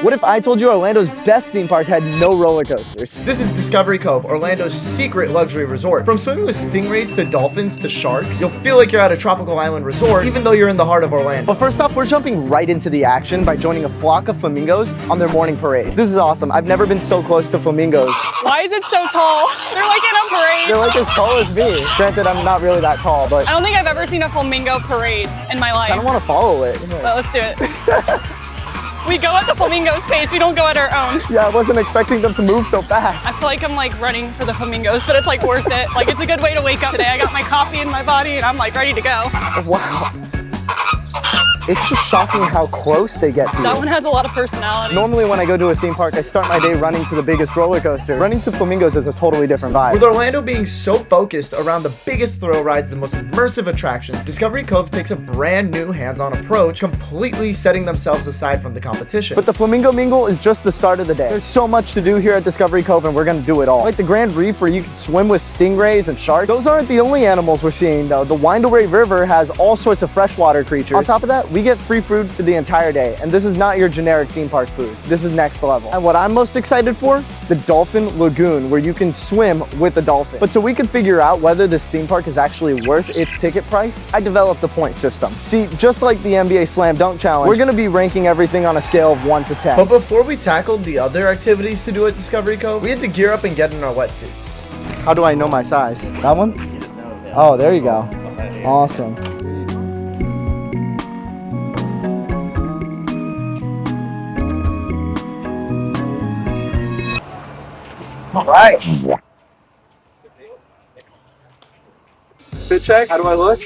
What if I told you Orlando's best theme park had no roller coasters? This is Discovery Cove, Orlando's secret luxury resort. From swimming with stingrays to dolphins to sharks, you'll feel like you're at a tropical island resort, even though you're in the heart of Orlando. But first off, we're jumping right into the action by joining a flock of flamingos on their morning parade. This is awesome. I've never been so close to flamingos. Why is it so tall? They're like in a parade. They're like as tall as me. Granted, I'm not really that tall, but I don't think I've ever seen a flamingo parade in my life. I don't want to follow it. But let's do it. We go at the flamingo's pace, we don't go at our own. Yeah, I wasn't expecting them to move so fast. I feel like I'm like running for the flamingos, but it's like worth it. Like it's a good way to wake up today. I got my coffee in my body and I'm like ready to go. Wow. It's just shocking how close they get to you. That one has a lot of personality. Normally when I go to a theme park, I start my day running to the biggest roller coaster. Running to flamingos is a totally different vibe. With Orlando being so focused around the biggest thrill rides, the most immersive attractions, Discovery Cove takes a brand new hands-on approach, completely setting themselves aside from the competition. But the Flamingo Mingle is just the start of the day. There's so much to do here at Discovery Cove and we're gonna do it all. Like the Grand Reef where you can swim with stingrays and sharks. Those aren't the only animals we're seeing though. The Windaway River has all sorts of freshwater creatures. On top of that, we get free food for the entire day, and this is not your generic theme park food. This is next level. And what I'm most excited for, the Dolphin Lagoon, where you can swim with a dolphin. But so we can figure out whether this theme park is actually worth its ticket price, I developed a point system. See, just like the NBA Slam Dunk Challenge, we're gonna be ranking everything on a scale of 1 to 10. But before we tackled the other activities to do at Discovery Cove, we had to gear up and get in our wetsuits. How do I know my size? That one? Oh, there you go. Awesome. All right. Fit check. How do I look?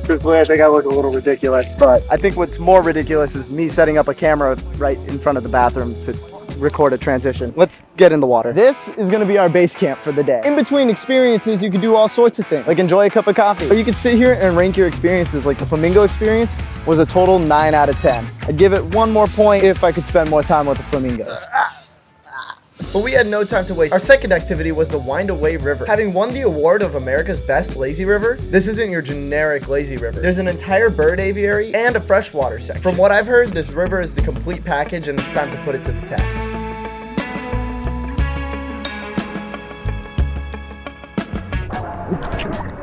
Truthfully, I think I look a little ridiculous, but I think what's more ridiculous is me setting up a camera right in front of the bathroom to record a transition. Let's get in the water. This is gonna be our base camp for the day. In between experiences, you can do all sorts of things, like enjoy a cup of coffee, or you can sit here and rank your experiences. Like the flamingo experience was a total 9 out of 10. I'd give it 1 more point if I could spend more time with the flamingos. But we had no time to waste. Our second activity was the Windaway River. Having won the award of America's best lazy river, this isn't your generic lazy river. There's an entire bird aviary and a freshwater section. From what I've heard, this river is the complete package and it's time to put it to the test.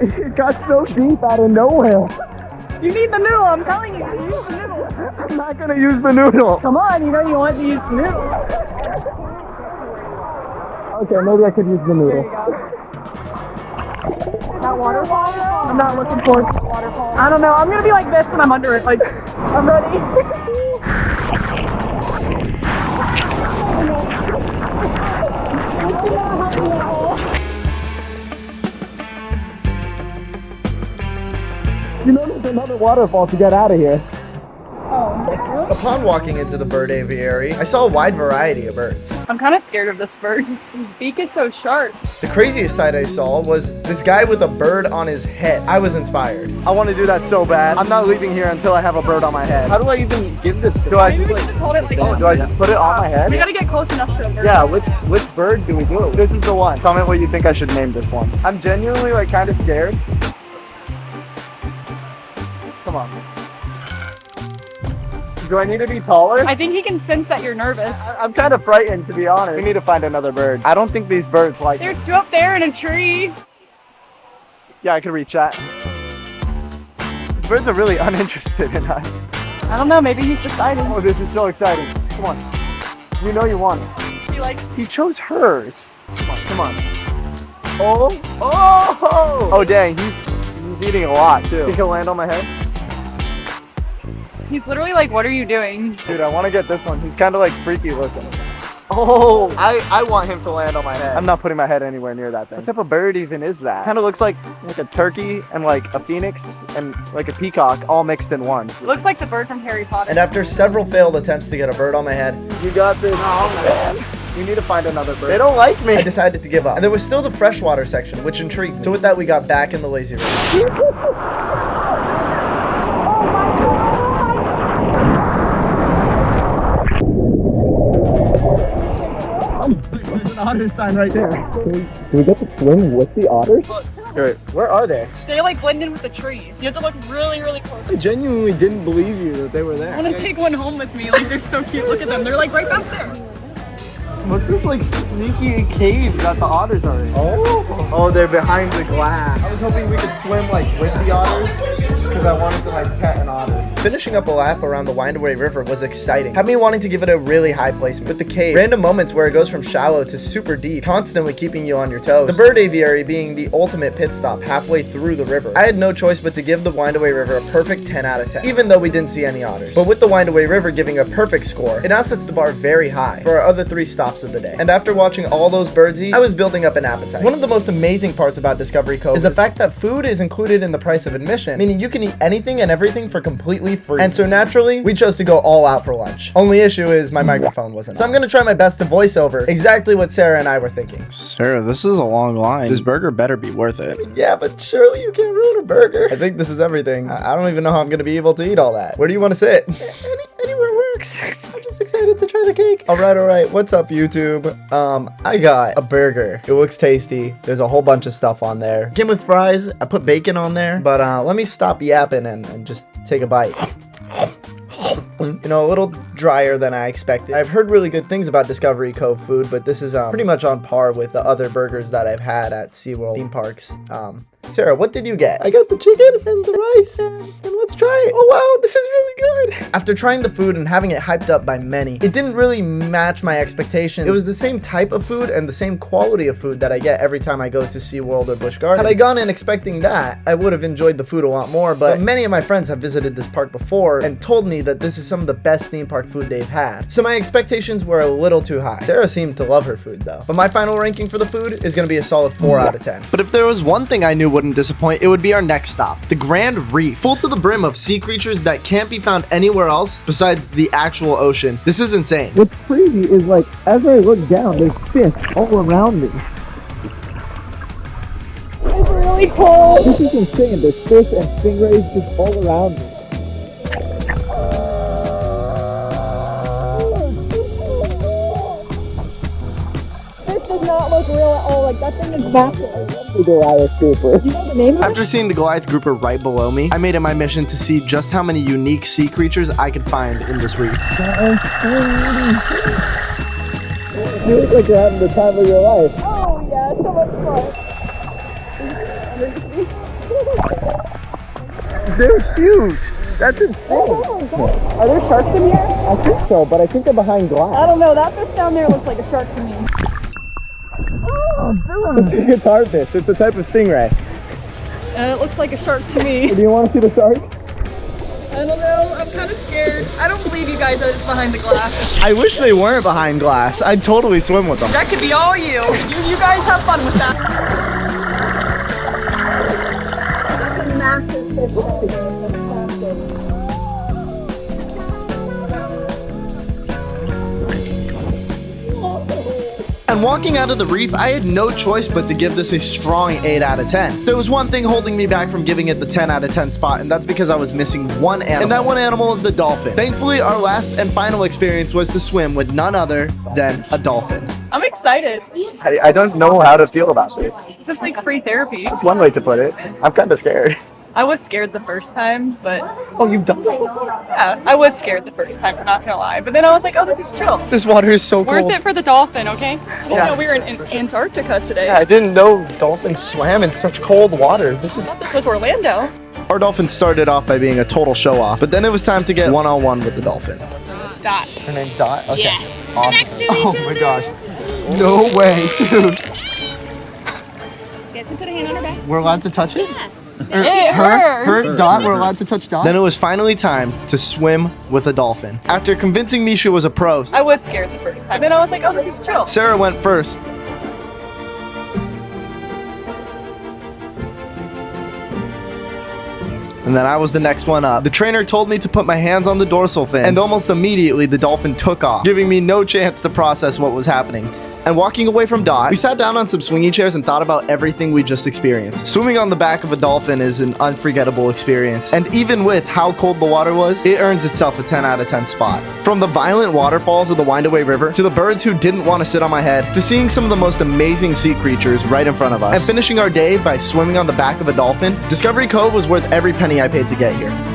It got so deep out of nowhere. You need the noodle, I'm telling you. Use the noodle. I'm not gonna use the noodle. Come on, you know you want to use the noodle. Okay, maybe I could use the noodle. That waterfall? I'm not looking forward to the waterfall. I don't know. I'm gonna be like this when I'm under it. Like, I'm ready. You know there's another waterfall to get out of here. Oh, really? Upon walking into the bird aviary, I saw a wide variety of birds. I'm kind of scared of this bird. His beak is so sharp. The craziest sight I saw was this guy with a bird on his head. I was inspired. I want to do that so bad. I'm not leaving here until I have a bird on my head. How do I even give this? Do I Maybe just we like? should just hold it like Oh, do I just put it on my head? We gotta get close enough to it. Yeah, which bird do we do? This is the one. Comment what you think I should name this one. I'm genuinely like kind of scared. Come on. Do I need to be taller? I think he can sense that you're nervous. I'm kind of frightened, to be honest. We need to find another bird. I don't think these birds like me. There's 2 up there in a tree. Yeah, I could reach that. These birds are really uninterested in us. I don't know, maybe he's deciding. Oh, this is so exciting. Come on. You know you want it. He chose hers. Come on, come on. Oh, oh! Oh, dang, he's eating a lot, too. Think he'll land on my head? He's literally like, what are you doing? Dude, I want to get this one. He's kind of like freaky looking. Oh, I want him to land on my head. I'm not putting my head anywhere near that thing. What type of bird even is that? Kind of looks like a turkey and like a phoenix and like a peacock all mixed in one. Looks like the bird from Harry Potter. And after several failed attempts to get a bird on my head, you got this. Oh, man. You need to find another bird. They don't like me. I decided to give up. And there was still the freshwater section, which intrigued me. So with that, we got back in the lazy river. There's an otter sign right there. Can we get to swim with the otters? Wait, where are they? They like blend in with the trees. You have to look really, really close. I genuinely didn't believe you that they were there. I want to take one home with me. Like, they're so cute. Look at them. They're like right back there. What's this like sneaky cave that the otters are in? Oh, they're behind the glass. I was hoping we could swim like with the otters because I wanted to like pet an otter. Finishing up a lap around the Windaway River was exciting. Had me wanting to give it a really high placement. With the cave, random moments where it goes from shallow to super deep, constantly keeping you on your toes. The bird aviary being the ultimate pit stop halfway through the river. I had no choice but to give the Windaway River a perfect 10 out of 10, even though we didn't see any otters. But with the Windaway River giving a perfect score, it now sets the bar very high for our other 3 stops of the day. And after watching all those birds eat, I was building up an appetite. One of the most amazing parts about Discovery Cove is the fact that food is included in the price of admission, meaning you can eat anything and everything for completely free. And so naturally, we chose to go all out for lunch. Only issue is my microphone wasn't on. So I'm gonna try my best to voice over exactly what Sarah and I were thinking. Sarah, this is a long line. This burger better be worth it. Yeah, but surely you can't ruin a burger. I think this is everything. I don't even know how I'm gonna be able to eat all that. Where do you want to sit? Anywhere works. I'm just excited to try the cake. All right. What's up, YouTube? I got a burger. It looks tasty. There's a whole bunch of stuff on there. Came with fries. I put bacon on there. But let me stop yapping and just take a bite. You know, a little drier than I expected. I've heard really good things about Discovery Cove food, but this is pretty much on par with the other burgers that I've had at SeaWorld theme parks. Sarah, what did you get? I got the chicken and the rice, and let's try it. Oh wow, this is really good. After trying the food and having it hyped up by many, it didn't really match my expectations. It was the same type of food and the same quality of food that I get every time I go to SeaWorld or Busch Gardens. Had I gone in expecting that, I would have enjoyed the food a lot more, but many of my friends have visited this park before and told me that this is some of the best theme park food they've had. So my expectations were a little too high. Sarah seemed to love her food though. But my final ranking for the food is gonna be a solid 4 out of 10. But if there was one thing I knew wouldn't disappoint, it would be our next stop, the Grand Reef. Full to the brim of sea creatures that can't be found anywhere else besides the actual ocean. This is insane. What's crazy is like, as I look down, there's fish all around me. It's really cold. This is insane. There's fish and stingrays just all around me. This does not look real at all. Like, that thing is massive. The Goliath grouper. You know the name of it? After seeing the Goliath grouper right below me, I made it my mission to see just how many unique sea creatures I could find in this reef. You look like you're having the time of your life. Oh yeah, so much fun. They're huge. That's insane. Are there sharks in here? I think so, but I think they're behind glass. I don't know. That fish down there looks like a shark to me. It's a guitar fish. It's a type of stingray. And it looks like a shark to me. Do you want to see the sharks? I don't know. I'm kind of scared. I don't believe you guys that it's behind the glass. I wish they weren't behind glass. I'd totally swim with them. That could be all you. You guys have fun with that. That's a massive fish. And walking out of the reef, I had no choice but to give this a strong 8 out of 10. There was one thing holding me back from giving it the 10 out of 10 spot, and that's because I was missing one animal. And that one animal is the dolphin. Thankfully, our last and final experience was to swim with none other than a dolphin. I'm excited. I don't know how to feel about this. Is this like free therapy? That's one way to put it. I'm kind of scared. I was scared the first time, but Oh, you've done that before? yeah, I was scared the first time, I'm not gonna lie. But then I was like, oh, this is chill. This water is so cold. Worth it for the dolphin, okay? I didn't Yeah. know we were in Antarctica today. Yeah, I didn't know dolphins swam in such cold water. I thought this was Orlando. Our dolphin started off by being a total show off, but then it was time to get one-on-one with the dolphin. Dot. Her name's Dot? Okay. Yes. Awesome. Next to each Oh other. my gosh. No way, dude. You guys can put a hand on her back. We're allowed to touch it? Hey, Her, Dot, we're allowed to touch Dot? Then it was finally time to swim with a dolphin. After convincing me she was a pro, I was scared the first time. Then I was like, oh, this is chill. Sarah went first. And then I was the next one up. The trainer told me to put my hands on the dorsal fin, and almost immediately the dolphin took off, giving me no chance to process what was happening. And walking away from Dot, we sat down on some swingy chairs and thought about everything we just experienced. Swimming on the back of a dolphin is an unforgettable experience, and even with how cold the water was, it earns itself a 10 out of 10 spot. From the violent waterfalls of the Windaway River, to the birds who didn't want to sit on my head, to seeing some of the most amazing sea creatures right in front of us, and finishing our day by swimming on the back of a dolphin, Discovery Cove was worth every penny I paid to get here.